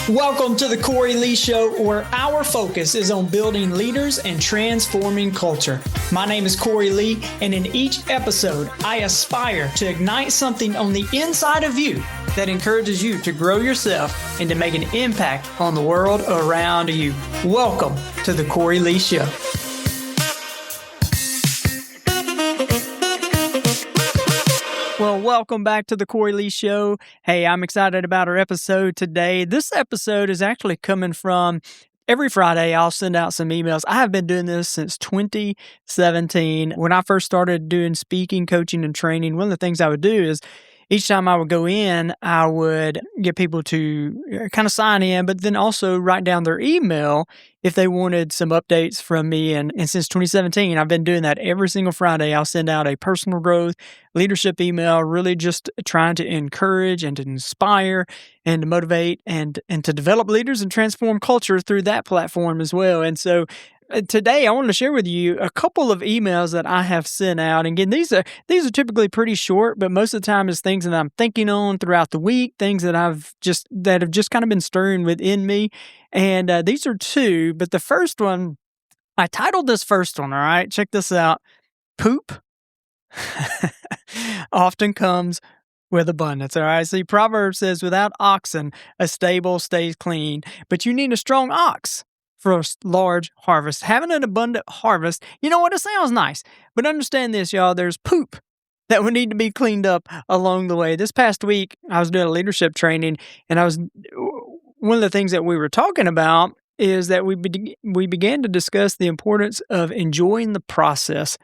Welcome to the Cory Lee Show, where our focus is on building leaders and transforming culture. My name is Cory Lee, and in each episode, I aspire to ignite something on the inside of you that encourages you to grow yourself and to make an impact on the world around you. Welcome to the Cory Lee Show. Well, welcome back to the Cory Lee Show. Hey, I'm excited about our episode today. This episode is actually coming from every Friday. I'll send out some emails. I have been doing this since 2017. When I first started doing speaking, coaching, and training, one of the things I would do is each time I would go in, I would get people to kind of sign in, but then also write down their email if they wanted some updates from me. And since 2017, I've been doing that every single Friday. I'll send out a personal growth leadership email, really just trying to encourage and to inspire and to motivate and to develop leaders and transform culture through that platform as well. And so today, I wanted to share with you a couple of emails that I have sent out. And again, these are typically pretty short, but most of the time it's things that I'm thinking on throughout the week, things that have just kind of been stirring within me. And these are two, but the first one, I titled this first one, all right? Check this out. Poop often comes with abundance, all right? See, Proverbs says, without oxen, a stable stays clean, but you need a strong ox for a large harvest. Having an abundant harvest, you know what? It sounds nice. But understand this, y'all, there's poop that would need to be cleaned up along the way. This past week, I was doing a leadership training, and one of the things that we were talking about is that we began to discuss the importance of enjoying the process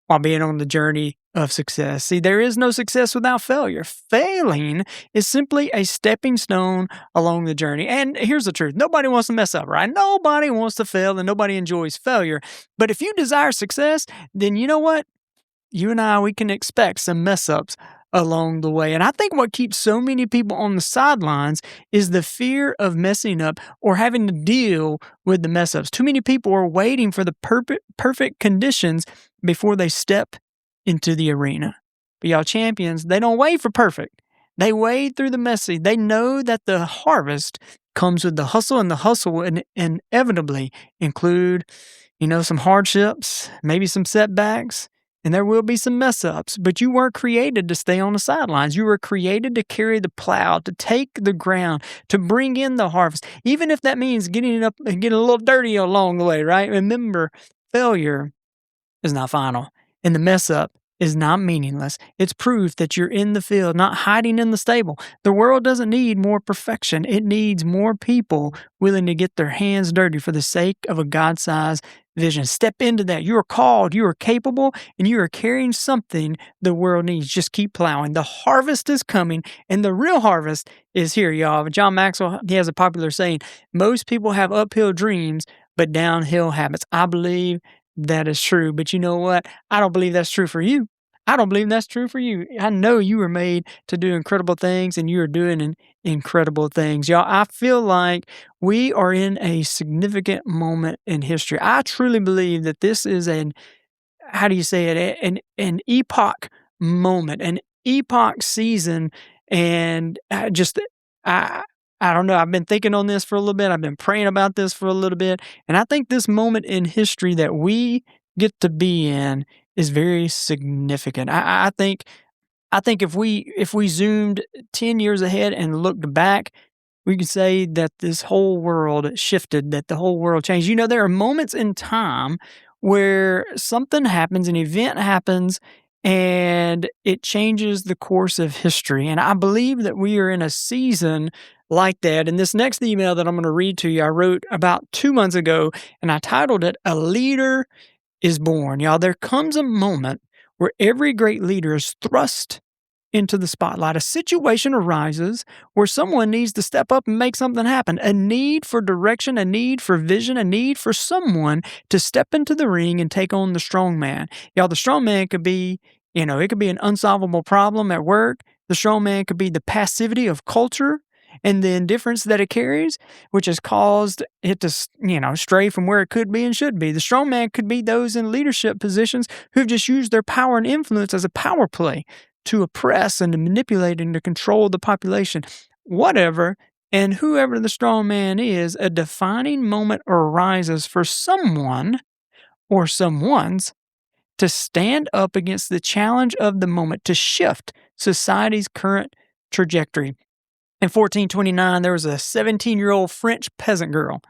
while being on the journey of success. See, there is no success without failure. Failing is simply a stepping stone along the journey. And here's the truth. Nobody wants to mess up, right? Nobody wants to fail, and nobody enjoys failure. But if you desire success, then you know what? You and I, we can expect some mess ups along the way. And I think what keeps so many people on the sidelines is the fear of messing up or having to deal with the mess ups. Too many people are waiting for the perfect conditions before they step into the arena. But y'all champions, they don't wait for perfect. They wade through the messy. They know that the harvest comes with the hustle, and the hustle will inevitably include, some hardships, maybe some setbacks, and there will be some mess ups. But you weren't created to stay on the sidelines. You were created to carry the plow, to take the ground, to bring in the harvest, even if that means getting it up and getting a little dirty along the way, right? Remember, failure is not final, and the mess up is not meaningless. It's proof that you're in the field, not hiding in the stable. The world doesn't need more perfection. It needs more people willing to get their hands dirty for the sake of a God-sized vision. Step into that. You are called, you are capable, and you are carrying something the world needs. Just keep plowing. The harvest is coming, and the real harvest is here, y'all. John Maxwell, he has a popular saying, most people have uphill dreams, but downhill habits. I believe that is true. But you know what? I don't believe that's true for you. I don't believe that's true for you. I know you were made to do incredible things, and you are doing incredible things. Y'all, I feel like we are in a significant moment in history. I truly believe that this is an epoch moment, an epoch season. And I don't know. I've been thinking on this for a little bit. I've been praying about this for a little bit. And I think this moment in history that we get to be in is very significant. I think if we zoomed 10 years ahead and looked back, we could say that this whole world shifted, that the whole world changed. There are moments in time where something happens, an event happens, and it changes the course of history. And I believe that we are in a season like that. And this next email that I'm going to read to you, I wrote about 2 months ago, and I titled it, A Leader is Born. Y'all, there comes a moment where every great leader is thrust into the spotlight. A situation arises where someone needs to step up and make something happen. A need for direction, a need for vision, a need for someone to step into the ring and take on the strong man. Y'all, the strong man could be, it could be an unsolvable problem at work. The strong man could be the passivity of culture and the indifference that it carries, which has caused it to, stray from where it could be and should be. The strong man could be those in leadership positions who've just used their power and influence as a power play to oppress and to manipulate and to control the population. Whatever And whoever the strong man is, a defining moment arises for someone or someone's to stand up against the challenge of the moment to shift society's current trajectory. In 1429, there was a 17-year-old French peasant girl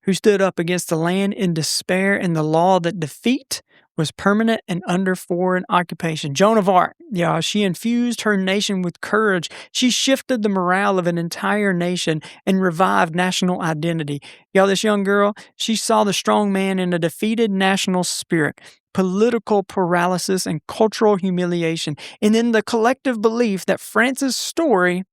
who stood up against the land in despair and the law that defeat was permanent and under foreign occupation. Joan of Arc, yeah, she infused her nation with courage. She shifted the morale of an entire nation and revived national identity. Y'all, this young girl, she saw the strong man in a defeated national spirit, political paralysis, and cultural humiliation, and in the collective belief that France's story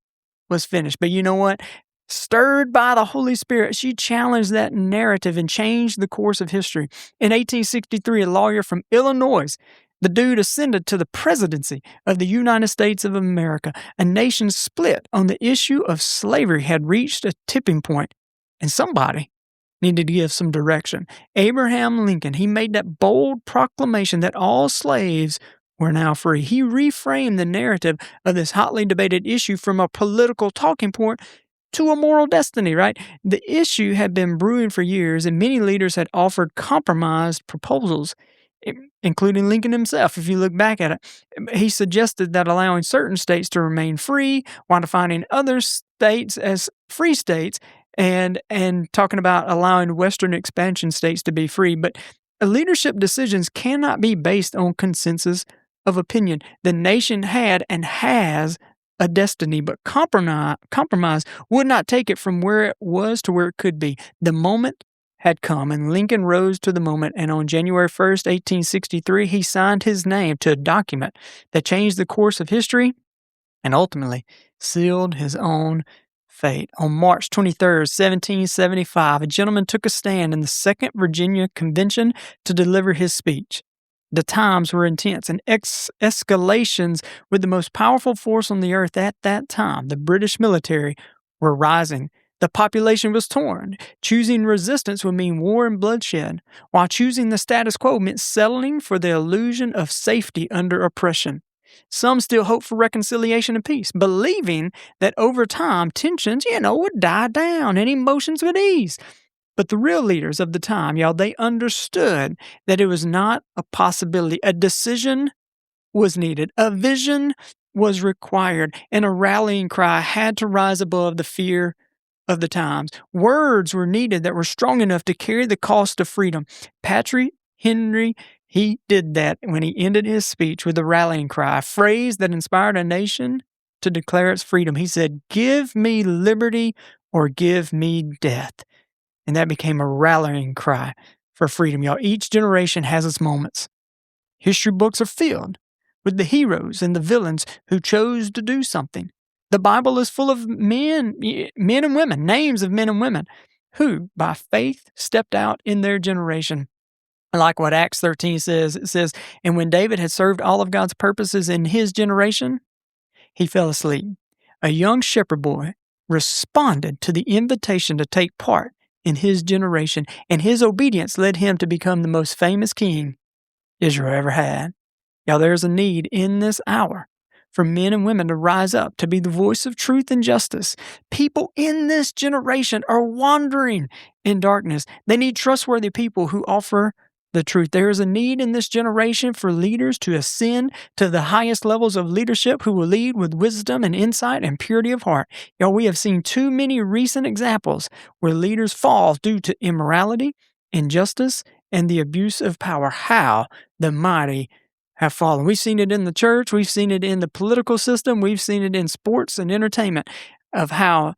was finished. But you know what? Stirred by the Holy Spirit, she challenged that narrative and changed the course of history. In 1863, a lawyer from Illinois, the dude ascended to the presidency of the United States of America. A nation split on the issue of slavery had reached a tipping point, and somebody needed to give some direction. Abraham Lincoln, he made that bold proclamation that all slaves were now free. He reframed the narrative of this hotly debated issue from a political talking point to a moral destiny, right? The issue had been brewing for years, and many leaders had offered compromised proposals, including Lincoln himself. If you look back at it, he suggested that allowing certain states to remain free while defining other states as free states and talking about allowing Western expansion states to be free. But leadership decisions cannot be based on consensus of opinion. The nation had and has a destiny, but compromise would not take it from where it was to where it could be. The moment had come, and Lincoln rose to the moment, and on January 1st, 1863, he signed his name to a document that changed the course of history and ultimately sealed his own fate. On March 23rd, 1775, a gentleman took a stand in the Second Virginia Convention to deliver his speech. The times were intense, and escalations with the most powerful force on the earth at that time, the British military, were rising. The population was torn. Choosing resistance would mean war and bloodshed, while choosing the status quo meant settling for the illusion of safety under oppression. Some still hoped for reconciliation and peace, believing that over time tensions, would die down and emotions would ease. But the real leaders of the time, y'all, they understood that it was not a possibility. A decision was needed. A vision was required. And a rallying cry had to rise above the fear of the times. Words were needed that were strong enough to carry the cost of freedom. Patrick Henry, he did that when he ended his speech with a rallying cry, a phrase that inspired a nation to declare its freedom. He said, "Give me liberty or give me death." And that became a rallying cry for freedom, y'all. Each generation has its moments. History books are filled with the heroes and the villains who chose to do something. The Bible is full of men and women, names of men and women who, by faith, stepped out in their generation. Like what Acts 13 says, it says, "And when David had served all of God's purposes in his generation, he fell asleep. A young shepherd boy responded to the invitation to take part in his generation, and his obedience led him to become the most famous king Israel ever had." Now, there's a need in this hour for men and women to rise up to be the voice of truth and justice. People in this generation are wandering in darkness. They need trustworthy people who offer the truth. There is a need in this generation for leaders to ascend to the highest levels of leadership who will lead with wisdom and insight and purity of heart. We have seen too many recent examples where leaders fall due to immorality, injustice, and the abuse of power. How the mighty have fallen. We've seen it in the church. We've seen it in the political system. We've seen it in sports and entertainment of how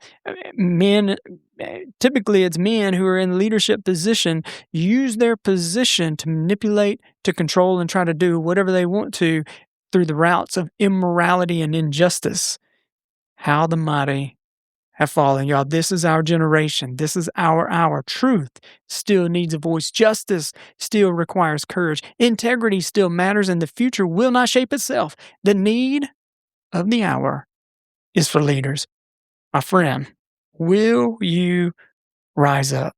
men, typically it's men who are in leadership position, use their position to manipulate, to control, and try to do whatever they want to through the routes of immorality and injustice. How the mighty have fallen. Y'all, this is our generation. This is our hour. Truth still needs a voice. Justice still requires courage. Integrity still matters, and the future will not shape itself. The need of the hour is for leaders. My friend, will you rise up?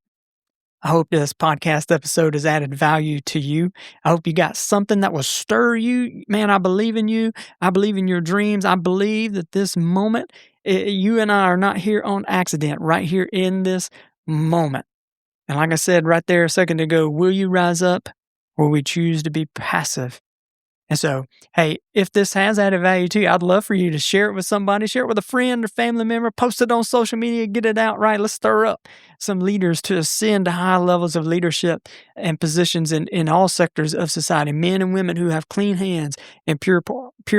I hope this podcast episode has added value to you. I hope you got something that will stir you. Man, I believe in you. I believe in your dreams. I believe that this moment, you and I are not here on accident, right here in this moment. And like I said right there a second ago, will you rise up or will we choose to be passive? And so, hey, if this has added value to you, I'd love for you to share it with somebody, share it with a friend or family member, post it on social media, get it out right. Let's stir up some leaders to ascend to high levels of leadership and positions in all sectors of society. Men and women who have clean hands and pure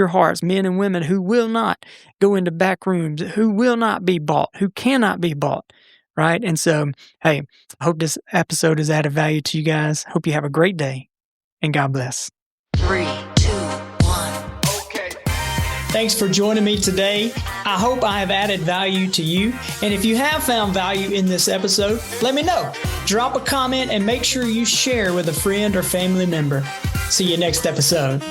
hearts. Men and women who will not go into back rooms, who will not be bought, who cannot be bought. Right. And so, hey, I hope this episode has added value to you guys. Hope you have a great day and God bless. 3, 2, 1. Okay. Thanks for joining me today. I hope I have added value to you. And if you have found value in this episode, let me know. Drop a comment and make sure you share with a friend or family member. See you next episode.